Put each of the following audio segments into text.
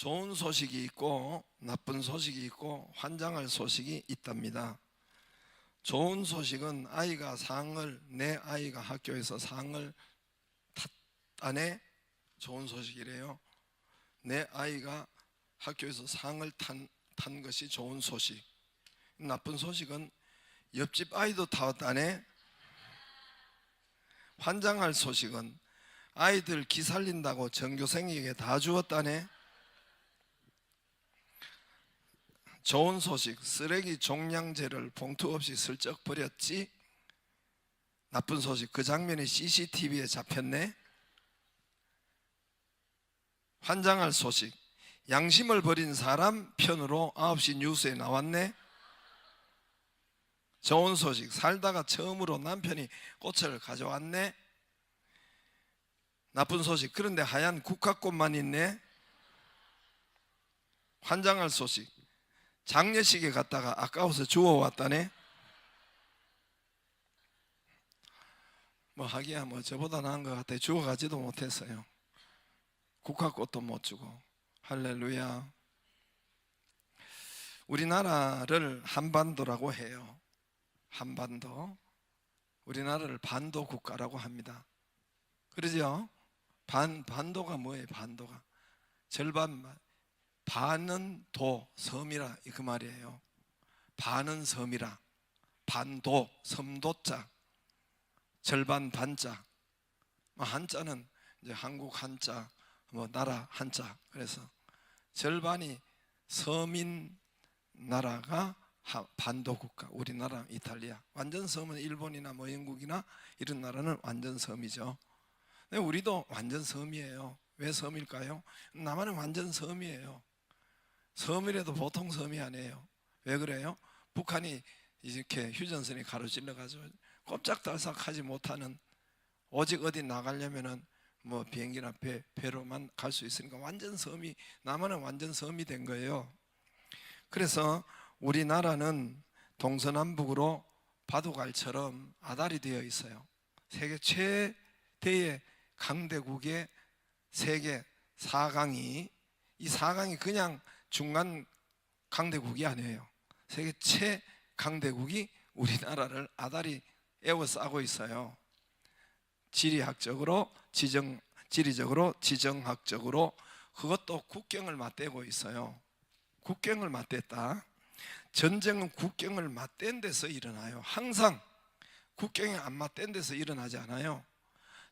좋은 소식이 있고 나쁜 소식이 있고 환장할 소식이 있답니다. 좋은 소식은 내 아이가 학교에서 상을 탔다네. 좋은 소식이래요. 내 아이가 학교에서 상을 탄 것이 좋은 소식. 나쁜 소식은 옆집 아이도 타왔다네. 환장할 소식은 아이들 기 살린다고 전교생에게 다 주었다네. 좋은 소식, 쓰레기 종량제를 봉투 없이 슬쩍 버렸지. 나쁜 소식, 그 장면이 CCTV에 잡혔네. 환장할 소식, 양심을 버린 사람 편으로 9시 뉴스에 나왔네. 좋은 소식, 살다가 처음으로 남편이 꽃을 가져왔네. 나쁜 소식, 그런데 하얀 국화꽃만 있네. 환장할 소식, 장례식에 갔다가 아까워서 주워왔다네. 하기야 저보다 나은 것 같아. 주워가지도 못했어요. 국화꽃도 못 주고. 할렐루야. 우리나라를 한반도라고 해요. 한반도. 우리나라를 반도 국가라고 합니다. 그러죠? 반도가 뭐예요? 반도가 반은 도, 섬이라 그 말이에요. 반은 섬이라. 반도, 섬도자, 절반 반자. 한자는 이제 한국 한자, 나라 한자. 그래서 절반이 섬인 나라가 반도 국가. 우리나라, 이탈리아. 완전 섬은 일본이나 영국이나 이런 나라는 완전 섬이죠. 근데 우리도 완전 섬이에요. 왜 섬일까요? 남한은 완전 섬이에요. 섬이라도 보통 섬이 아니에요. 왜 그래요? 북한이 이렇게 휴전선이 가로질러가지고 꼼짝달싹하지 못하는, 오직 어디 나가려면은 비행기나 배로만 갈 수 있으니까 완전 섬이, 남한은 완전 섬이 된 거예요. 그래서 우리나라는 동서남북으로 바둑알처럼 아달이 되어 있어요. 세계 최대의 강대국의 세계 4강이, 이 4강이 그냥 중간 강대국이 아니에요. 세계 최강대국이 우리나라를 아다리 에워싸고 있어요. 지리학적으로, 지리적으로, 지정학적으로. 그것도 국경을 맞대고 있어요. 국경을 맞댔다. 전쟁은 국경을 맞댄 데서 일어나요. 항상 국경이 안 맞댄 데서 일어나지 않아요.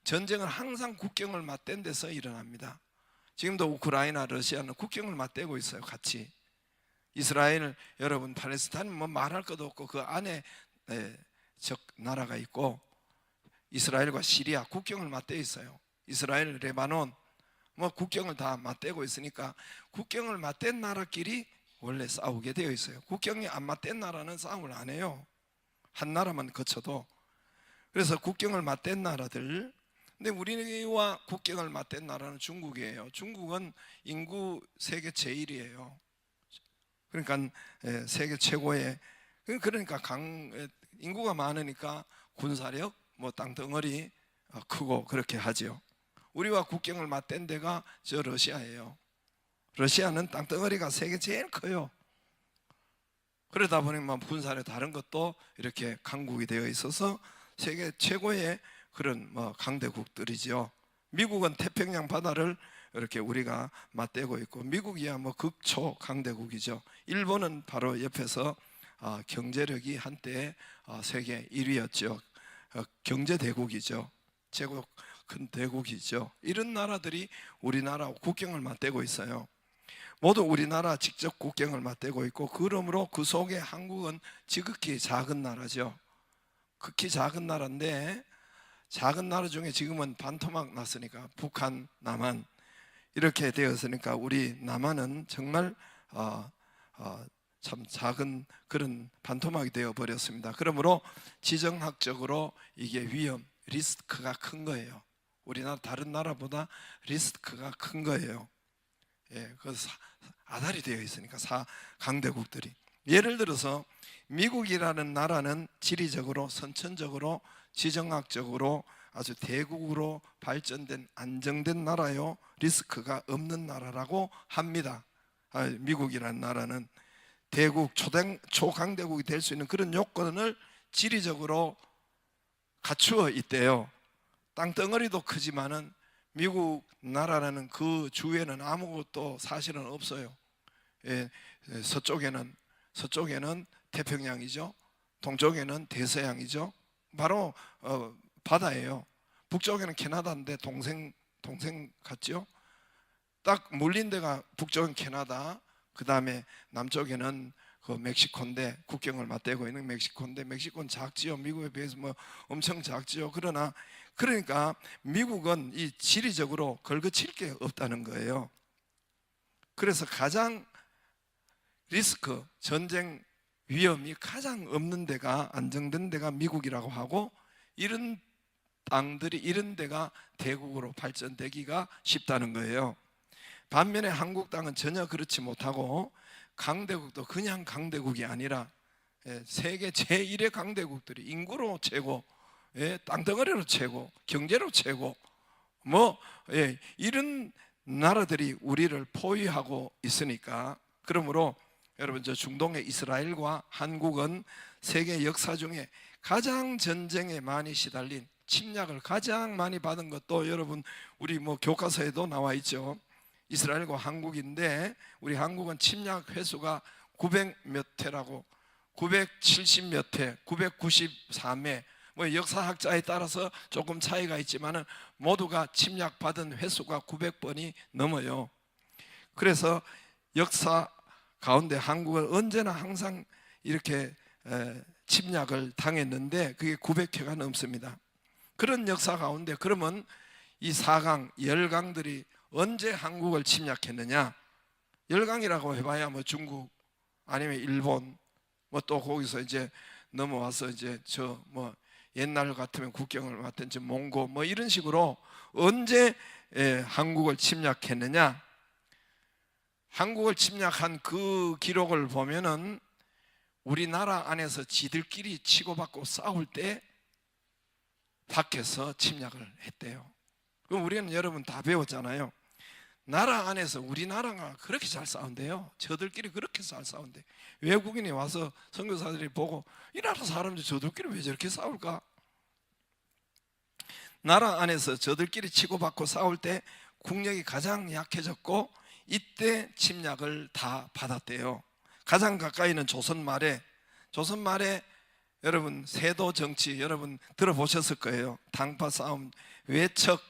전쟁은 항상 국경을 맞댄 데서 일어납니다. 지금도 우크라이나, 러시아는 국경을 맞대고 있어요. 같이. 이스라엘, 여러분, 팔레스타인은 말할 것도 없고 그 안에 적 나라가 있고, 이스라엘과 시리아 국경을 맞대 있어요. 이스라엘, 레바논 국경을 다 맞대고 있으니까 국경을 맞댄 나라끼리 원래 싸우게 되어 있어요. 국경이 안 맞댄 나라는 싸움을 안 해요. 한 나라만 거쳐도. 그래서 국경을 맞댄 나라들. 근데 우리와 국경을 맞댄 나라는 중국이에요. 중국은 인구 세계 제1이에요. 그러니까 세계 최고의, 그러니까 인구가 많으니까 군사력, 땅덩어리 크고 그렇게 하죠. 우리와 국경을 맞댄 데가 저 러시아예요. 러시아는 땅덩어리가 세계 제일 커요. 그러다 보니 군사력 다른 것도 이렇게 강국이 되어 있어서 세계 최고의 그런 강대국들이죠. 미국은 태평양 바다를 이렇게 우리가 맞대고 있고, 미국이야 극초 강대국이죠. 일본은 바로 옆에서 경제력이 한때 세계 1위였죠. 경제대국이죠. 최고 큰 대국이죠. 이런 나라들이 우리나라와 국경을 맞대고 있어요. 모두 우리나라 직접 국경을 맞대고 있고, 그러므로 그 속에 한국은 지극히 작은 나라죠. 극히 작은 나라인데, 작은 나라 중에 지금은 반토막 났으니까, 북한, 남한 이렇게 되었으니까 우리 남한은 정말 참 작은 그런 반토막이 되어 버렸습니다. 그러므로 지정학적으로 이게 리스크가 큰 거예요. 우리나라 다른 나라보다 리스크가 큰 거예요. 그래서 아달이 되어 있으니까 강대국들이. 예를 들어서 미국이라는 나라는 지리적으로, 선천적으로, 지정학적으로 아주 대국으로 발전된 안정된 나라요, 리스크가 없는 나라라고 합니다. 미국이라는 나라는 대국, 초강대국이 될 수 있는 그런 요건을 지리적으로 갖추어 있대요. 땅덩어리도 크지만은 미국 나라라는 그 주위에는 아무것도 사실은 없어요. 서쪽에는 태평양이죠. 동쪽에는 대서양이죠. 바로 바다예요. 북쪽에는 캐나다인데 동생 같죠. 딱 물린 데가 북쪽은 캐나다, 그 다음에 남쪽에는 그 멕시코인데, 국경을 맞대고 있는 멕시코인데, 멕시코는 작지요. 미국에 비해서 뭐 엄청 작지요. 그러니까 미국은 이 지리적으로 걸거칠 게 없다는 거예요. 그래서 가장 리스크, 전쟁 위험이 가장 없는 데가, 안정된 데가 미국이라고 하고, 이런 땅들이, 이런 데가 대국으로 발전되기가 쉽다는 거예요. 반면에 한국 땅은 전혀 그렇지 못하고, 강대국도 그냥 강대국이 아니라 세계 제1의 강대국들이 인구로 최고, 땅덩어리로 최고, 경제로 최고, 이런 나라들이 우리를 포위하고 있으니까, 그러므로 여러분, 저 중동의 이스라엘과 한국은 세계 역사 중에 가장 전쟁에 많이 시달린, 침략을 가장 많이 받은 것도 여러분 우리 교과서에도 나와 있죠. 이스라엘과 한국인데, 우리 한국은 침략 횟수가 900몇 회라고, 970몇 회, 993회, 역사학자에 따라서 조금 차이가 있지만은 모두가 침략받은 횟수가 900번이 넘어요. 그래서 역사 가운데 한국은 언제나 항상 이렇게 침략을 당했는데 그게 900회가 넘습니다. 그런 역사 가운데, 그러면 이 4강, 열강들이 언제 한국을 침략했느냐? 열강이라고 해봐야 중국 아니면 일본, 또 거기서 이제 넘어와서 이제 옛날 같으면 국경을 맞던 몽고 이런 식으로 언제 한국을 침략했느냐? 한국을 침략한 그 기록을 보면은 우리나라 안에서 지들끼리 치고받고 싸울 때 밖에서 침략을 했대요. 그럼 우리는 여러분 다 배웠잖아요. 나라 안에서 우리나라가 그렇게 잘 싸운대요. 저들끼리 그렇게 잘 싸운대. 외국인이 와서 선교사들이 보고, 이 나라 사람들 저들끼리 왜 저렇게 싸울까? 나라 안에서 저들끼리 치고받고 싸울 때 국력이 가장 약해졌고, 이때 침략을 다 받았대요. 가장 가까이는 조선 말에 여러분 세도 정치 여러분 들어보셨을 거예요. 당파 싸움, 외척,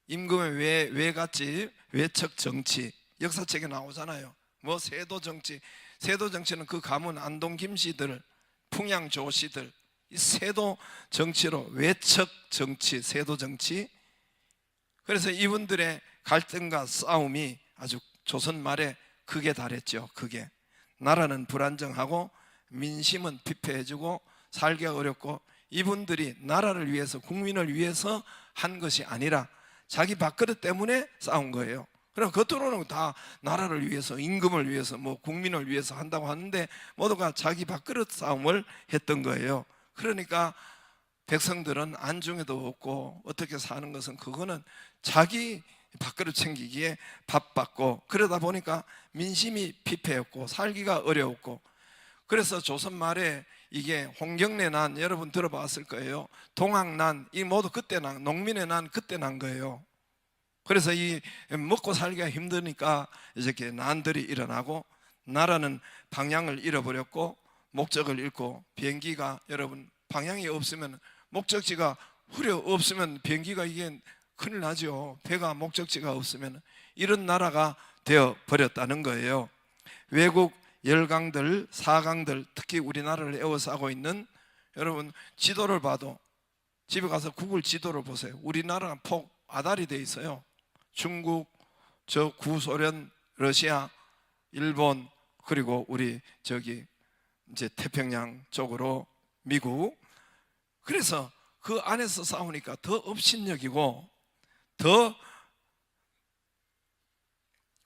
임금의 외같이 외척 정치, 역사책에 나오잖아요. 세도 정치, 세도 정치는 그 가문 안동 김씨들, 풍양 조씨들, 이 세도 정치로 외척 정치, 세도 정치. 그래서 이분들의 갈등과 싸움이 아주 조선 말에 극에 달했죠. 극에. 나라는 불안정하고 민심은 피폐해지고 살기가 어렵고, 이분들이 나라를 위해서, 국민을 위해서 한 것이 아니라 자기 밥그릇 때문에 싸운 거예요. 그럼 겉으로는 다 나라를 위해서, 임금을 위해서, 국민을 위해서 한다고 하는데 모두가 자기 밥그릇 싸움을 했던 거예요. 그러니까 백성들은 안중에도 없고 어떻게 사는 것은 그거는 자기 밥그릇 챙기기에 바빴고, 그러다 보니까 민심이 피폐했고 살기가 어려웠고, 그래서 조선 말에 이게 홍경래 난 여러분 들어봤을 거예요. 동학난, 이 모두 그때 난, 농민의 난 그때 난 거예요. 그래서 이 먹고 살기가 힘드니까 이렇게 난들이 일어나고, 나라는 방향을 잃어버렸고 목적을 잃고, 비행기가 여러분 방향이 없으면, 목적지가 흐려 없으면 비행기가 이게 큰일 나죠. 배가 목적지가 없으면. 이런 나라가 되어 버렸다는 거예요. 외국 열강들, 4강들, 특히 우리나라를 에워싸고 있는, 여러분 지도를 봐도, 집에 가서 구글 지도를 보세요. 우리나라가 폭 아달이 돼 있어요. 중국, 구소련, 러시아, 일본, 그리고 우리 이제 태평양 쪽으로 미국. 그래서 그 안에서 싸우니까 더 업신여기고, 더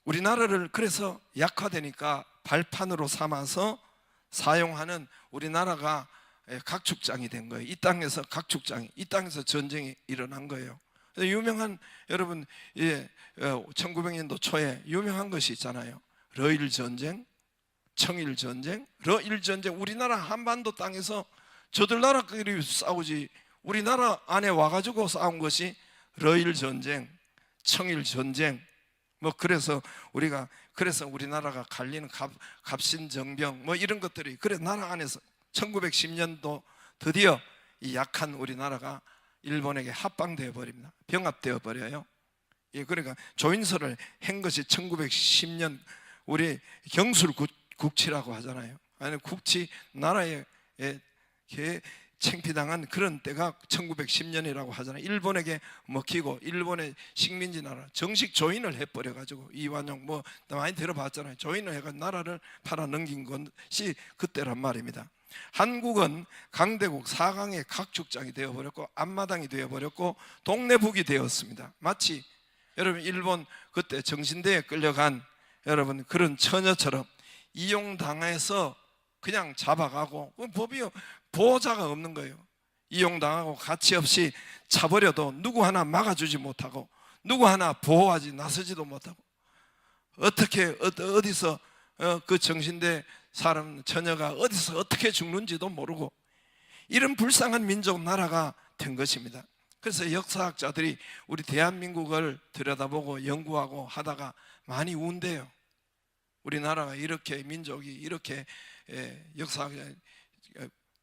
우리나라를 그래서 약화되니까 발판으로 삼아서 사용하는, 우리나라가 각축장이 된 거예요. 이 땅에서 각축장이, 이 땅에서 전쟁이 일어난 거예요. 유명한, 여러분, 1900년도 초에 유명한 것이 있잖아요. 러일 전쟁, 청일 전쟁. 러일 전쟁, 우리나라 한반도 땅에서 저들 나라끼리 싸우지, 우리나라 안에 와가지고 싸운 것이 러일 전쟁, 청일 전쟁. 뭐 그래서 우리나라가 갈리는 갑신정병 뭐 이런 것들이, 그래 나라 안에서 1910년도 드디어 이 약한 우리나라가 일본에게 합방되어 버립니다. 병합되어 버려요. 그러니까 조인설을 한 것이 1910년, 우리 경술국치라고 하잖아요. 아니, 국치 나라에 창피당한 그런 때가 1910년이라고 하잖아요. 일본에게 먹히고 일본의 식민지 나라 정식 조인을 해버려 가지고, 이완용 뭐 많이 들어봤잖아요. 조인을 해가지고 나라를 팔아 넘긴 것이 그때란 말입니다. 한국은 강대국 4강의 각축장이 되어버렸고 앞마당이 되어버렸고 동네북이 되었습니다. 마치 여러분 일본 그때 정신대에 끌려간 여러분 그런 처녀처럼 이용당해서 그냥 잡아가고, 법이 보호자가 없는 거예요. 이용당하고 가치 없이 차버려도 누구 하나 막아주지 못하고 누구 하나 보호하지 나서지도 못하고, 어디서 그 정신대 사람 처녀가 어디서 어떻게 죽는지도 모르고, 이런 불쌍한 민족 나라가 된 것입니다. 그래서 역사학자들이 우리 대한민국을 들여다보고 연구하고 하다가 많이 운대요. 우리나라가 이렇게 민족이 이렇게 역사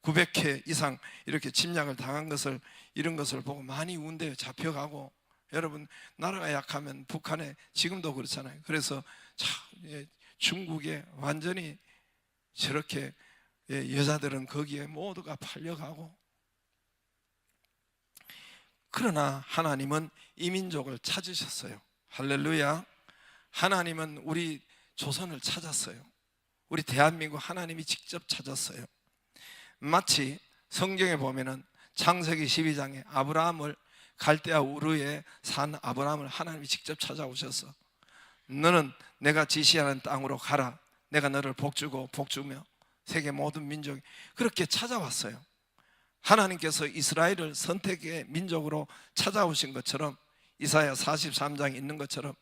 900회 이상 이렇게 침략을 당한 것을, 이런 것을 보고 많이 운대요. 잡혀가고. 여러분, 나라가 약하면 북한에 지금도 그렇잖아요. 그래서 중국에 완전히 저렇게 여자들은 거기에 모두가 팔려가고. 그러나 하나님은 이 민족을 찾으셨어요. 할렐루야. 하나님은 우리 조선을 찾았어요. 우리 대한민국 하나님이 직접 찾았어요. 마치 성경에 보면은 창세기 12장에 아브라함을, 갈대아 우르에 산 아브라함을 하나님이 직접 찾아오셔서 너는 내가 지시하는 땅으로 가라, 내가 너를 복주고 복주며 세계 모든 민족이, 그렇게 찾아왔어요. 하나님께서 이스라엘을 선택의 민족으로 찾아오신 것처럼, 이사야 43장에 있는 것처럼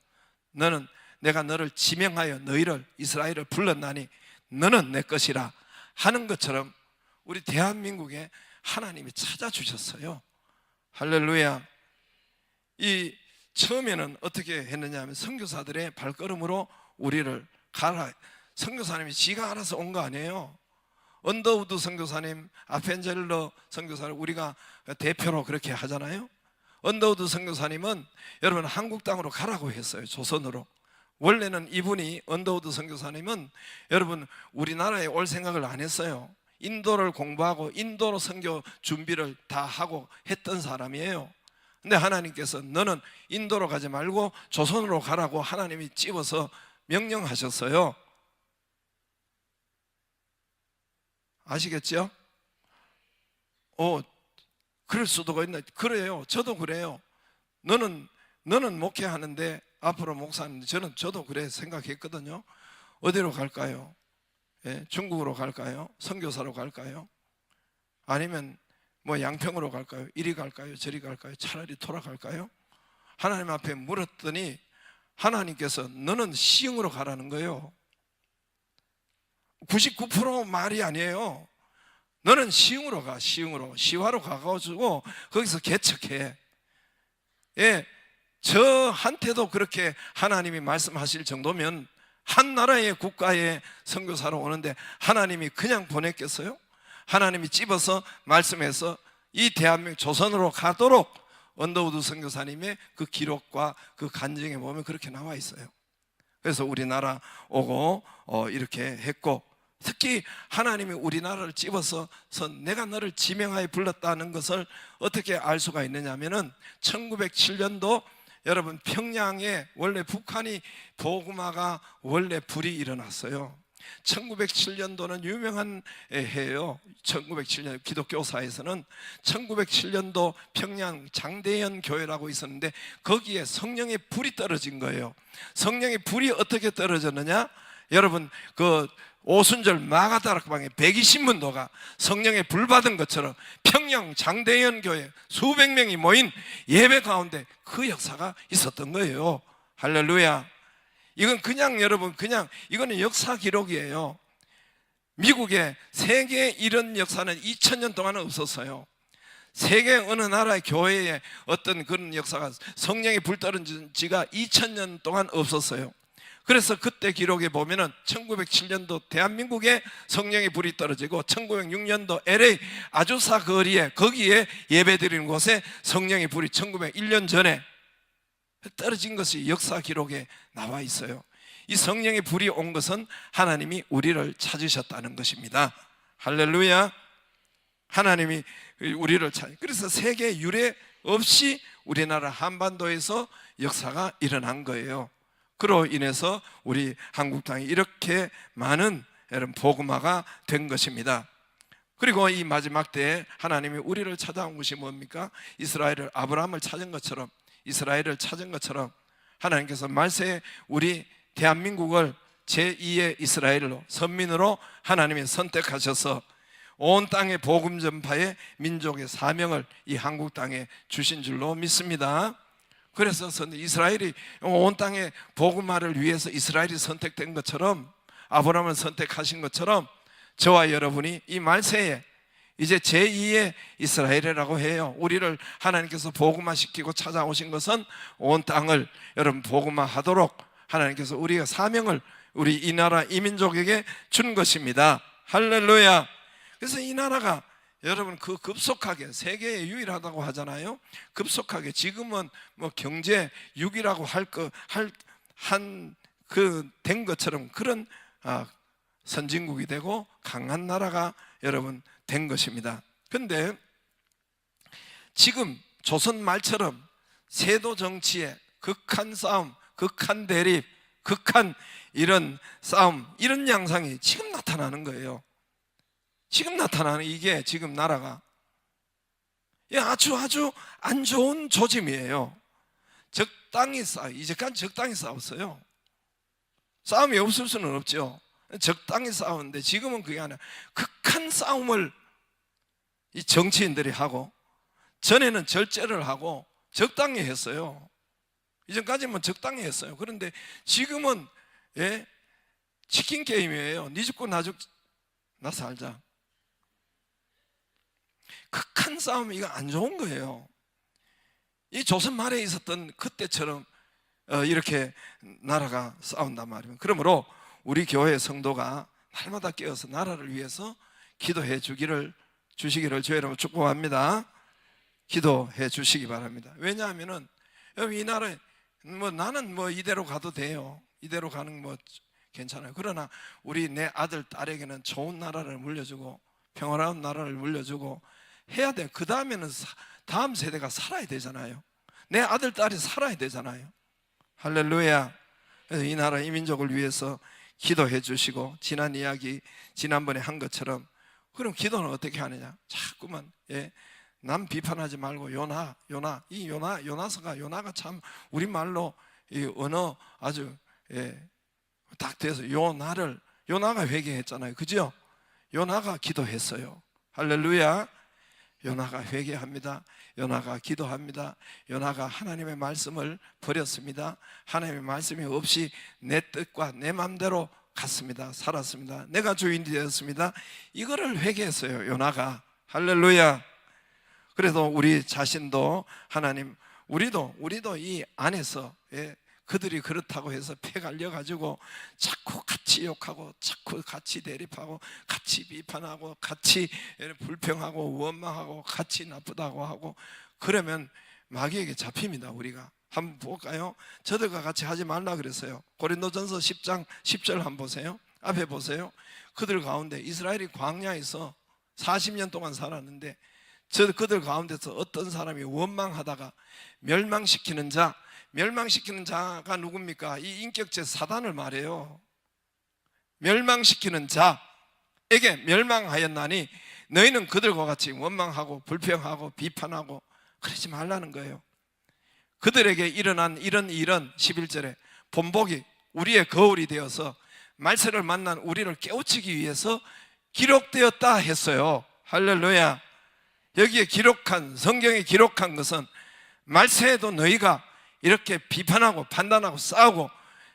내가 너를 지명하여 너희를, 이스라엘을 불렀나니 너는 내 것이라 하는 것처럼 우리 대한민국에 하나님이 찾아주셨어요. 할렐루야. 이 처음에는 어떻게 했느냐 하면 선교사들의 발걸음으로 우리를 가라, 선교사님이 지가 알아서 온 거 아니에요. 언더우드 선교사님, 아펜젤러 선교사님, 우리가 대표로 그렇게 하잖아요. 언더우드 선교사님은 여러분 한국 땅으로 가라고 했어요. 조선으로. 원래는 이분이, 언더우드 선교사님은 여러분 우리나라에 올 생각을 안 했어요. 인도를 공부하고 인도로 선교 준비를 다 하고 했던 사람이에요. 근데 하나님께서 너는 인도로 가지 말고 조선으로 가라고 하나님이 찝어서 명령하셨어요. 아시겠죠? 그럴 수도 있나? 그래요. 저도 그래요. 너는 목회하는데 앞으로 목사님, 저도 그래 생각했거든요. 어디로 갈까요? 중국으로 갈까요? 선교사로 갈까요? 아니면 뭐 양평으로 갈까요? 이리 갈까요? 저리 갈까요? 차라리 돌아갈까요? 하나님 앞에 물었더니 하나님께서 너는 시흥으로 가라는 거예요. 99% 말이 아니에요. 너는 시흥으로 가, 시화로 가가지고 거기서 개척해. 저한테도 그렇게 하나님이 말씀하실 정도면 한 나라의 국가의 선교사로 오는데 하나님이 그냥 보냈겠어요? 하나님이 찝어서 말씀해서 이 대한민국 조선으로 가도록 언더우드 선교사님의 그 기록과 그 간증에 보면 그렇게 나와 있어요. 그래서 우리나라 오고 이렇게 했고, 특히 하나님이 우리나라를 찝어서 내가 너를 지명하여 불렀다는 것을 어떻게 알 수가 있느냐 하면은 1907년도 여러분 평양에 원래 북한이 보그마가 원래 불이 일어났어요. 1907년도는 유명한 해예요. 1907년 기독교사에서는 1907년도 평양 장대현 교회라고 있었는데 거기에 성령의 불이 떨어진 거예요. 성령의 불이 어떻게 떨어졌느냐? 여러분 그 오순절 마가다락방에 120문도가 성령의 불 받은 것처럼 평양 장대현 교회 수백 명이 모인 예배 가운데 그 역사가 있었던 거예요. 할렐루야. 이건 그냥 여러분 그냥 이거는 역사 기록이에요. 미국의 세계 이런 역사는 2000년 동안은 없었어요. 세계 어느 나라의 교회에 어떤 그런 역사가 성령이 불 떨어진 지가 2000년 동안 없었어요. 그래서 그때 기록에 보면은 1907년도 대한민국에 성령의 불이 떨어지고 1906년도 LA 아주사 거리에 거기에 예배드리는 곳에 성령의 불이 1901년 전에 떨어진 것이 역사 기록에 나와 있어요. 이 성령의 불이 온 것은 하나님이 우리를 찾으셨다는 것입니다. 할렐루야. 하나님이 우리를 그래서 세계 유례 없이 우리나라 한반도에서 역사가 일어난 거예요. 그로 인해서 우리 한국 땅이 이렇게 많은 여러분 복음화가 된 것입니다. 그리고 이 마지막 때에 하나님이 우리를 찾아온 것이 뭡니까? 이스라엘을 아브라함을 찾은 것처럼 이스라엘을 찾은 것처럼 하나님께서 말세에 우리 대한민국을 제2의 이스라엘로 선민으로 하나님이 선택하셔서 온 땅의 복음 전파의 민족의 사명을 이 한국 땅에 주신 줄로 믿습니다. 그래서 이스라엘이 온 땅의 복음화를 위해서 이스라엘이 선택된 것처럼 아브라함을 선택하신 것처럼 저와 여러분이 이 말세에 이제 제2의 이스라엘이라고 해요. 우리를 하나님께서 복음화시키고 찾아오신 것은 온 땅을 여러분 복음화하도록 하나님께서 우리의 사명을 우리 이 나라 이 민족에게 준 것입니다. 할렐루야. 그래서 이 나라가 여러분 그 급속하게 세계에 유일하다고 하잖아요. 급속하게 지금은 뭐 경제 6위라고 된 것처럼 그런 선진국이 되고 강한 나라가 여러분 된 것입니다. 그런데 지금 조선 말처럼 세도 정치의 극한 싸움, 극한 대립, 극한 이런 싸움, 이런 양상이 지금 나타나는 거예요. 지금 나타나는 이게 지금 나라가 아주 안 좋은 조짐이에요. 적당히 이제까지 적당히 싸웠어요. 싸움이 없을 수는 없죠. 적당히 싸웠는데 지금은 그게 아니라 극한 싸움을 이 정치인들이 하고 전에는 절제를 하고 적당히 했어요. 이전까지는 적당히 했어요. 그런데 지금은 치킨 게임이에요. 네 죽고 나 살자. 극한 싸움, 이거 안 좋은 거예요. 이 조선 말에 있었던 그때처럼 이렇게 나라가 싸운단 말이에요. 그러므로 우리 교회 성도가 날마다 깨어서 나라를 위해서 기도해 주시기를 주여 여러분 축복합니다. 기도해 주시기 바랍니다. 왜냐하면은 이 나라에 나는 이대로 가도 돼요. 이대로 가는 괜찮아요. 그러나 우리 내 아들 딸에게는 좋은 나라를 물려주고 평화로운 나라를 물려주고 해야 돼요. 그 다음에는 다음 세대가 살아야 되잖아요. 내 아들 딸이 살아야 되잖아요. 할렐루야. 그래서 이 나라 이 민족을 위해서 기도해 주시고 지난번에 한 것처럼 그럼 기도는 어떻게 하느냐? 자꾸만 남 비판하지 말고 요나가 참 우리말로 이 언어 아주 딱 돼서 요나가 회개했잖아요. 그죠? 요나가 기도했어요. 할렐루야. 요나가 회개합니다. 요나가 기도합니다. 요나가 하나님의 말씀을 버렸습니다. 하나님의 말씀이 없이 내 뜻과 내 마음대로 갔습니다. 살았습니다. 내가 주인이 되었습니다. 이거를 회개했어요. 요나가. 할렐루야. 그래서 우리 자신도 하나님 우리도 이 안에서 그들이 그렇다고 해서 패 갈려가지고 자꾸 같이 욕하고 자꾸 같이 대립하고 같이 비판하고 같이 불평하고 원망하고 같이 나쁘다고 하고 그러면 마귀에게 잡힙니다. 우리가 한번 볼까요? 저들과 같이 하지 말라 그랬어요. 고린도전서 10장 10절 한번 보세요. 앞에 보세요. 그들 가운데 이스라엘이 광야에서 40년 동안 살았는데 그들 가운데서 어떤 사람이 원망하다가 멸망시키는 자가 누굽니까? 이 인격체 사단을 말해요. 멸망시키는 자에게 멸망하였나니 너희는 그들과 같이 원망하고 불평하고 비판하고 그러지 말라는 거예요. 그들에게 일어난 이런 일은 11절에 본복이 우리의 거울이 되어서 말세를 만난 우리를 깨우치기 위해서 기록되었다 했어요. 할렐루야. 여기에 기록한, 성경에 기록한 것은 말세에도 너희가 이렇게 비판하고 판단하고 싸우고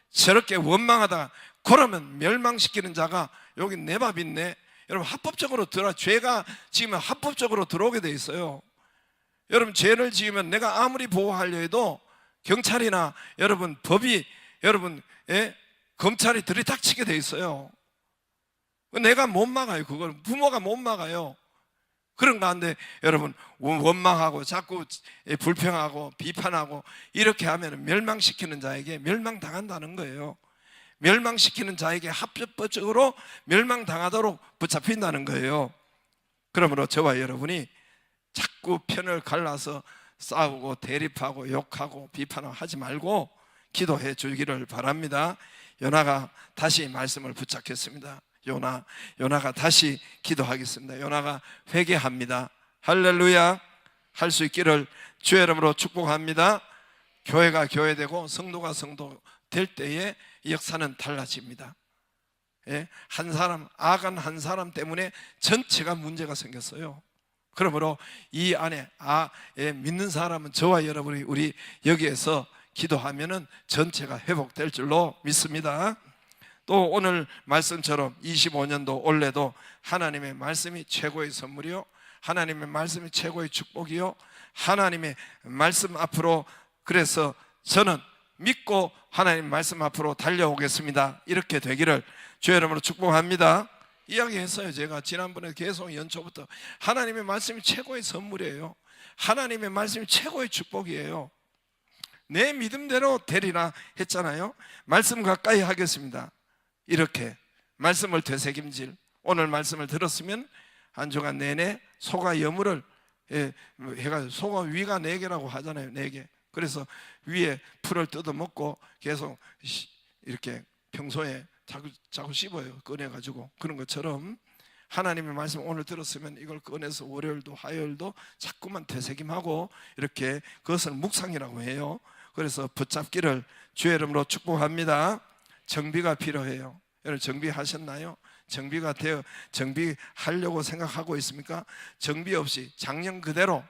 저렇게 원망하다가 그러면 멸망시키는 자가 여기 내 밥 있네. 여러분, 합법적으로 죄가 지으면 합법적으로 들어오게 돼 있어요. 여러분, 죄를 지으면 내가 아무리 보호하려 해도 경찰이나 여러분 법이 여러분 검찰이 들이닥치게 돼 있어요. 내가 못 막아요. 그걸 부모가 못 막아요. 그런 가운데 여러분 원망하고 자꾸 불평하고 비판하고 이렇게 하면 멸망시키는 자에게 멸망당한다는 거예요. 멸망시키는 자에게 합법적으로 멸망당하도록 붙잡힌다는 거예요. 그러므로 저와 여러분이 자꾸 편을 갈라서 싸우고 대립하고 욕하고 비판하고 하지 말고 기도해 주기를 바랍니다. 요나가 다시 말씀을 붙잡겠습니다. 요나가 다시 기도하겠습니다. 요나가 회개합니다. 할렐루야. 할 수 있기를 주의 이름으로 축복합니다. 교회가 교회되고 성도가 성도 될 때에 역사는 달라집니다. 한 사람, 아간 한 사람 때문에 전체가 문제가 생겼어요. 그러므로 이 안에 믿는 사람은 저와 여러분이 우리 여기에서 기도하면은 전체가 회복될 줄로 믿습니다. 또 오늘 말씀처럼 25년도 올해도 하나님의 말씀이 최고의 선물이요, 하나님의 말씀이 최고의 축복이요, 하나님의 말씀 앞으로, 그래서 저는 믿고 하나님 말씀 앞으로 달려오겠습니다. 이렇게 되기를 주의 이름으로 축복합니다. 이야기했어요. 제가 지난번에 계속 연초부터 하나님의 말씀이 최고의 선물이에요. 하나님의 말씀이 최고의 축복이에요. 내 믿음대로 되리라 했잖아요. 말씀 가까이 하겠습니다. 이렇게 말씀을 되새김질, 오늘 말씀을 들었으면 한 주간 내내 소가 여물을 해가지고, 소가 위가 4개라고 하잖아요. 4개. 그래서 위에 풀을 뜯어먹고 계속 이렇게 평소에 자꾸 씹어요. 꺼내가지고. 그런 것처럼 하나님의 말씀 오늘 들었으면 이걸 꺼내서 월요일도 화요일도 자꾸만 되새김하고 이렇게, 그것을 묵상이라고 해요. 그래서 붙잡기를 주의 이름으로 축복합니다. 정비가 필요해요. 여러분, 정비하셨나요? 정비하려고 생각하고 있습니까? 정비 없이 작년 그대로,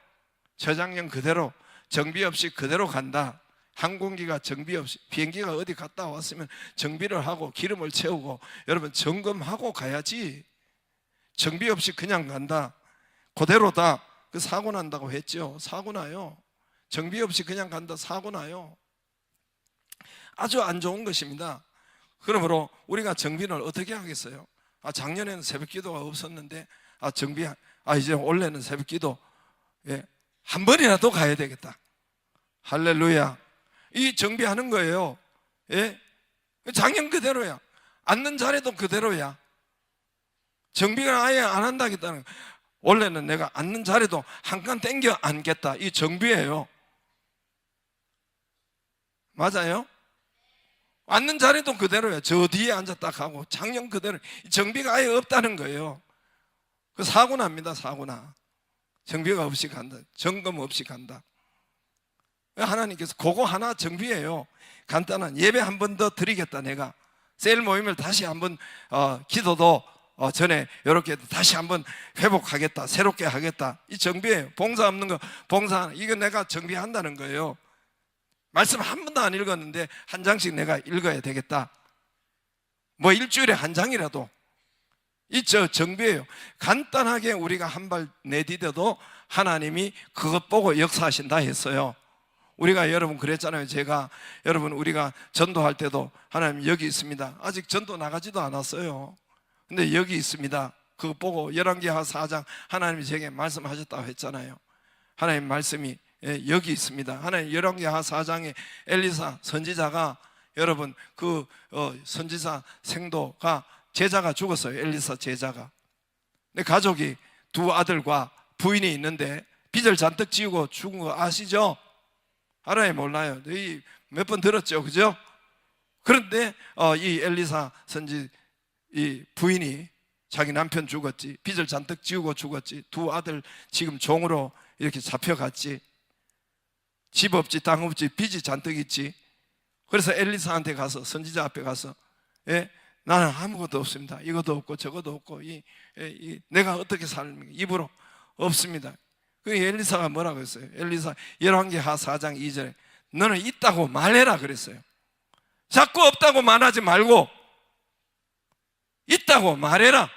저작년 그대로 정비 없이 그대로 간다. 항공기가 정비 없이, 비행기가 어디 갔다 왔으면 정비를 하고 기름을 채우고 여러분 점검하고 가야지. 정비 없이 그냥 간다, 그대로다, 그 사고 난다고 했죠. 사고 나요. 정비 없이 그냥 간다, 사고 나요. 아주 안 좋은 것입니다. 그러므로 우리가 정비를 어떻게 하겠어요? 작년에는 새벽기도가 없었는데 이제 올해는 새벽기도 한 번이라도 가야 되겠다. 할렐루야. 이 정비하는 거예요. 작년 그대로야. 앉는 자리도 그대로야. 정비를 아예 안 한다겠다는 거예요. 원래는 내가 앉는 자리도 한 칸 땡겨 앉겠다. 이 정비예요. 맞아요? 앉는 자리도 그대로야. 저 뒤에 앉았다 가고 작년 그대로. 정비가 아예 없다는 거예요. 그 사고 납니다. 사고 나. 정비가 없이 간다. 점검 없이 간다. 하나님께서 그거 하나 정비해요. 간단한 예배 한 번 더 드리겠다. 내가 셀 모임을 다시 한번 기도도 전에 이렇게 다시 한번 회복하겠다. 새롭게 하겠다. 이 정비예요. 봉사 없는 거 봉사, 이거 내가 정비한다는 거예요. 말씀 한 번도 안 읽었는데 한 장씩 내가 읽어야 되겠다. 뭐 일주일에 한 장이라도. 이 정비예요. 간단하게 우리가 한 발 내디뎌도 하나님이 그것 보고 역사하신다 했어요. 우리가 여러분 그랬잖아요. 제가 여러분 우리가 전도할 때도 하나님 여기 있습니다. 아직 전도 나가지도 않았어요. 근데 여기 있습니다. 그거 보고 열왕기하 4장 하나님이 제게 말씀하셨다고 했잖아요. 하나님 말씀이 여기 있습니다. 하나님 열왕기하 4장에 엘리사 선지자가 여러분 그 선지자 생도가 제자가 죽었어요. 엘리사 제자가. 근데 가족이 2 아들과 부인이 있는데 빚을 잔뜩 지우고 죽은 거 아시죠? 알아요? 몰라요? 몇 번 들었죠? 그죠? 그런데 이 엘리사 선지 이 부인이 자기 남편 죽었지, 빚을 잔뜩 지우고 죽었지, 2 아들 지금 종으로 이렇게 잡혀갔지, 집 없지 땅 없지 빚이 잔뜩 있지. 그래서 엘리사한테 가서, 선지자 앞에 가서 나는 아무것도 없습니다. 이것도 없고 저것도 없고 내가 어떻게 살면 입으로 없습니다. 그 엘리사가 뭐라고 했어요? 엘리사 열왕기하 4장 2절에 너는 있다고 말해라 그랬어요. 자꾸 없다고 말하지 말고 있다고 말해라.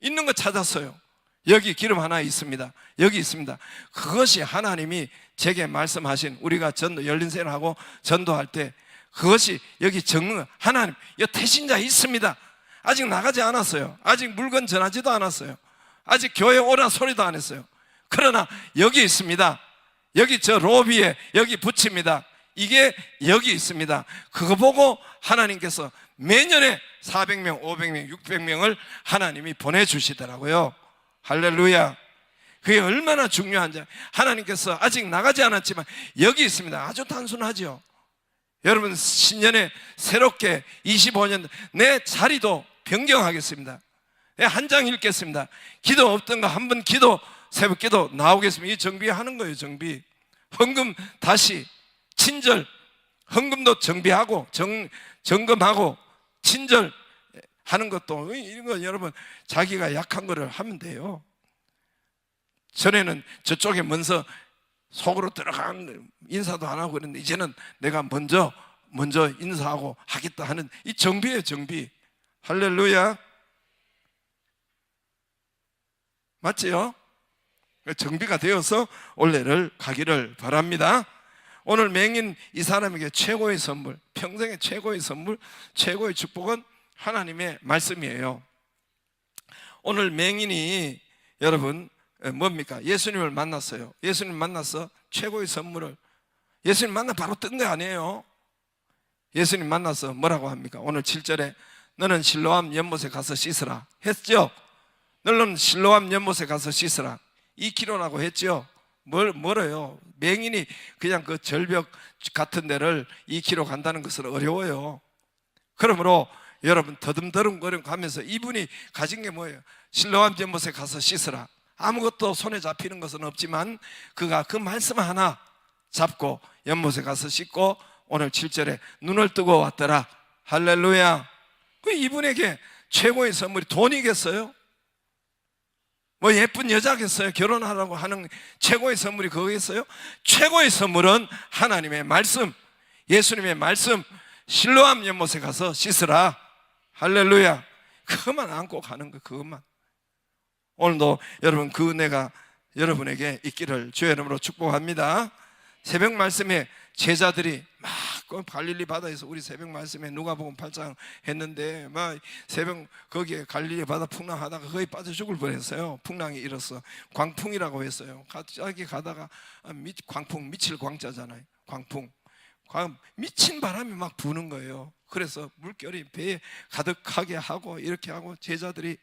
있는 거 찾았어요. 여기 기름 하나 있습니다. 여기 있습니다. 그것이 하나님이 제게 말씀하신, 우리가 열린세를 하고 전도할 때 그것이 여기 적는, 하나님 여기 태신자 있습니다. 아직 나가지 않았어요. 아직 물건 전하지도 않았어요. 아직 교회 오라 소리도 안 했어요. 그러나 여기 있습니다. 여기 저 로비에 여기 붙입니다. 이게 여기 있습니다. 그거 보고 하나님께서 매년에 400명, 500명, 600명을 하나님이 보내주시더라고요. 할렐루야. 그게 얼마나 중요한지. 하나님께서 아직 나가지 않았지만 여기 있습니다. 아주 단순하죠. 여러분 신년에 새롭게 25년 내 자리도 변경하겠습니다. 한 장 읽겠습니다. 기도 없던 거 한 번 기도, 새벽 기도 나오겠습니다. 이 정비하는 거예요. 정비. 헌금 다시 친절, 헌금도 정비하고 점검하고 친절 하는 것도, 이런 거 여러분 자기가 약한 거를 하면 돼요. 전에는 저쪽에 먼저 속으로 들어간 인사도 안 하고 그랬는데 이제는 내가 먼저 인사하고 하겠다 하는 이 정비예요. 정비. 할렐루야. 맞지요? 정비가 되어서 올해를 가기를 바랍니다. 오늘 맹인 이 사람에게 최고의 선물, 평생의 최고의 선물, 최고의 축복은 하나님의 말씀이에요. 오늘 맹인이 여러분 뭡니까? 예수님을 만났어요. 예수님 만나서 최고의 선물을, 예수님 만나 바로 뜬 거 아니에요. 예수님 만나서 뭐라고 합니까? 오늘 7절에 너는 실로암 연못에 가서 씻으라 했죠. 너는 실로암 연못에 가서 씻으라 2km라고 했죠. 멀어요. 맹인이 그냥 그 절벽 같은 데를 2km 간다는 것은 어려워요. 그러므로 여러분 더듬더듬거리고 가면서 이분이 가진 게 뭐예요? 실로암 연못에 가서 씻으라. 아무것도 손에 잡히는 것은 없지만 그가 그 말씀 하나 잡고 연못에 가서 씻고 오늘 7절에 눈을 뜨고 왔더라. 할렐루야. 그 이분에게 최고의 선물이 돈이겠어요? 뭐 예쁜 여자겠어요? 결혼하라고 하는 최고의 선물이 그거겠어요? 최고의 선물은 하나님의 말씀, 예수님의 말씀, 실로암 연못에 가서 씻으라. 할렐루야. 그것만 안고 가는 거, 그것만. 오늘도 여러분 그 은혜가 여러분에게 있기를 주의 이름으로 축복합니다. 새벽 말씀에 제자들이 막 갈릴리 바다에서, 우리 새벽 말씀에 누가복음 8장 했는데 막 새벽 거기에 갈릴리 바다 풍랑하다가 거의 빠져 죽을 뻔했어요. 풍랑이 일어서 광풍이라고 했어요. 갑자기 가다가 광풍, 미칠 광자잖아요. 광풍, 미친 바람이 막 부는 거예요. 그래서 물결이 배에 가득하게 하고 이렇게 하고 제자들이,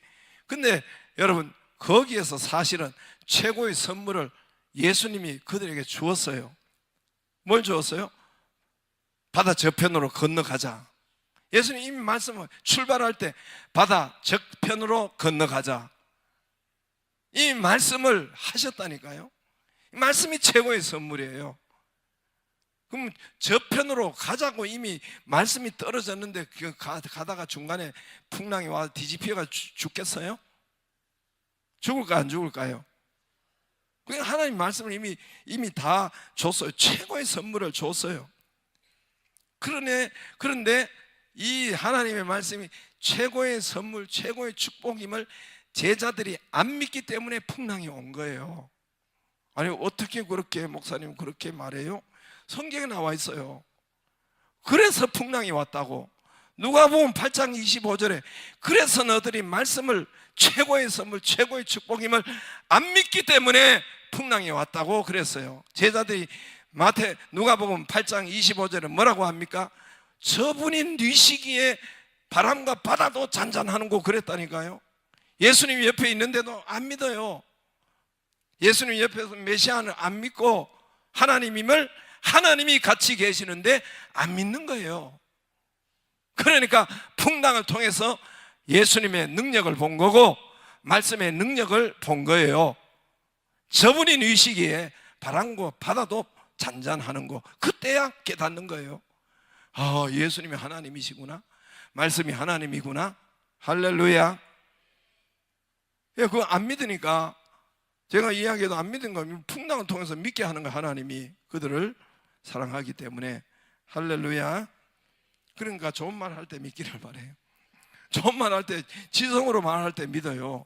근데 여러분 거기에서 사실은 최고의 선물을 예수님이 그들에게 주었어요. 뭘 주었어요? 바다 저편으로 건너가자. 예수님 이미 말씀을, 출발할 때 바다 저편으로 건너가자, 이 말씀을 하셨다니까요. 이 말씀이 최고의 선물이에요. 그럼 저편으로 가자고 이미 말씀이 떨어졌는데 가다가 중간에 풍랑이 와서 뒤집혀가 죽겠어요? 죽을까 안 죽을까요? 그러니까 하나님 말씀을 이미 다 줬어요. 최고의 선물을 줬어요. 그런데 이 하나님의 말씀이 최고의 선물, 최고의 축복임을 제자들이 안 믿기 때문에 풍랑이 온 거예요. 아니 어떻게 그렇게 목사님 그렇게 말해요? 성경에 나와 있어요. 그래서 풍랑이 왔다고. 누가복음 8장 25절에 그래서 너희들이 말씀을, 최고의 선물, 최고의 축복임을 안 믿기 때문에 풍랑이 왔다고 그랬어요. 제자들이 누가복음 8장 25절에 뭐라고 합니까? 저분이 뉘시기에 바람과 바다도 잔잔하는 거 그랬다니까요. 예수님 옆에 있는데도 안 믿어요. 예수님 옆에서 메시아는 안 믿고 하나님임을, 하나님이 같이 계시는데 안 믿는 거예요. 그러니까 풍랑을 통해서 예수님의 능력을 본 거고 말씀의 능력을 본 거예요. 저분이 뉘시기에 바람과 바다도 잔잔하는 거, 그때야 깨닫는 거예요. 아, 예수님이 하나님이시구나. 말씀이 하나님이구나. 할렐루야. 예, 그거 안 믿으니까 제가 이야기해도 안 믿은 거 풍랑을 통해서 믿게 하는 거. 하나님이 그들을 사랑하기 때문에. 할렐루야. 그러니까 좋은 말 할 때 믿기를 바래요. 좋은 말 할 때, 지성으로 말할 때 믿어요.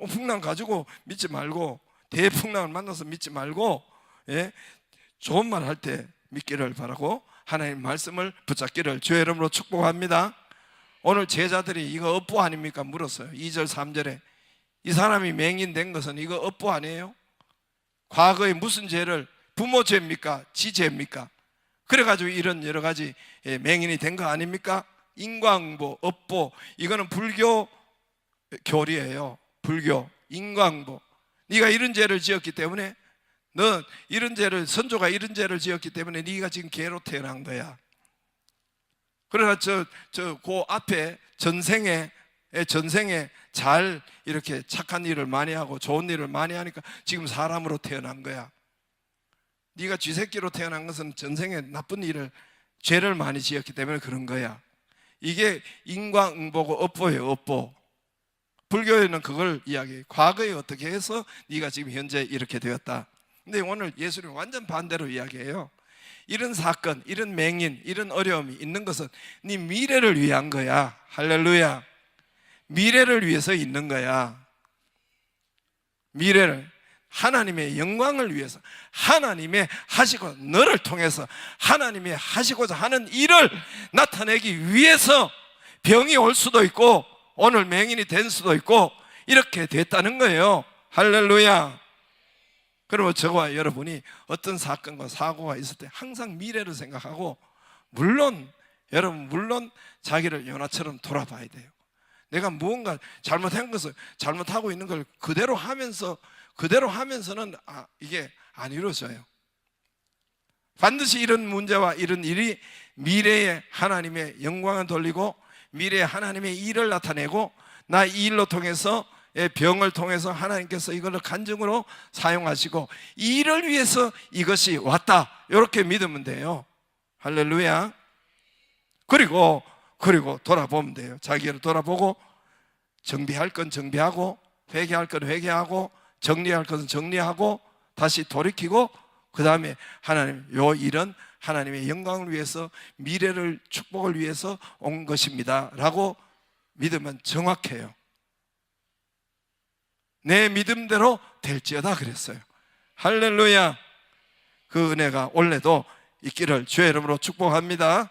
풍랑 가지고 믿지 말고, 대풍랑을 만나서 믿지 말고, 예? 좋은 말 할 때 믿기를 바라고 하나님 말씀을 붙잡기를 주의 이름으로 축복합니다. 오늘 제자들이 이거 업보 아닙니까? 물었어요. 2절 3절에 이 사람이 맹인된 것은 이거 업보 아니에요? 과거에 무슨 죄를, 부모 죄입니까? 지 죄입니까? 그래가지고 이런 여러 가지 맹인이 된 거 아닙니까? 인과응보, 업보, 이거는 불교 교리예요. 불교, 인과응보. 네가 이런 죄를 지었기 때문에, 너 이런 죄를, 선조가 이런 죄를 지었기 때문에 네가 지금 개로 태어난 거야. 그러나 그 앞에 전생에 잘 이렇게 착한 일을 많이 하고 좋은 일을 많이 하니까 지금 사람으로 태어난 거야. 네가 쥐새끼로 태어난 것은 전생에 나쁜 일을, 죄를 많이 지었기 때문에 그런 거야. 이게 인과응보고 업보예요. 업보. 불교에는 그걸 이야기해요. 과거에 어떻게 해서 네가 지금 현재 이렇게 되었다. 근데 오늘 예수님은 완전 반대로 이야기해요. 이런 사건, 이런 맹인, 이런 어려움이 있는 것은 네 미래를 위한 거야. 할렐루야. 미래를 위해서 있는 거야. 미래를, 하나님의 영광을 위해서, 하나님의 하시고 너를 통해서 하나님이 하시고자 하는 일을 나타내기 위해서 병이 올 수도 있고 오늘 맹인이 된 수도 있고 이렇게 됐다는 거예요. 할렐루야. 그러면 저와 여러분이 어떤 사건과 사고가 있을 때 항상 미래를 생각하고, 물론 자기를 요나처럼 돌아봐야 돼요. 내가 무언가 잘못한 것을, 잘못하고 있는 걸 그대로 하면서는 이게 안 이루어져요. 반드시 이런 문제와 이런 일이 미래에 하나님의 영광을 돌리고 미래에 하나님의 일을 나타내고, 나 이 일로 통해서, 병을 통해서 하나님께서 이걸 간증으로 사용하시고 이 일을 위해서 이것이 왔다, 이렇게 믿으면 돼요. 할렐루야. 그리고 돌아보면 돼요. 자기를 돌아보고 정비할 건 정비하고, 회개할 건 회개하고, 정리할 것은 정리하고, 다시 돌이키고, 그 다음에 하나님, 요 일은 하나님의 영광을 위해서, 미래를, 축복을 위해서 온 것입니다 라고 믿으면 정확해요. 내 믿음대로 될지어다 그랬어요. 할렐루야. 그 은혜가 올해도 있기를 주의 이름으로 축복합니다.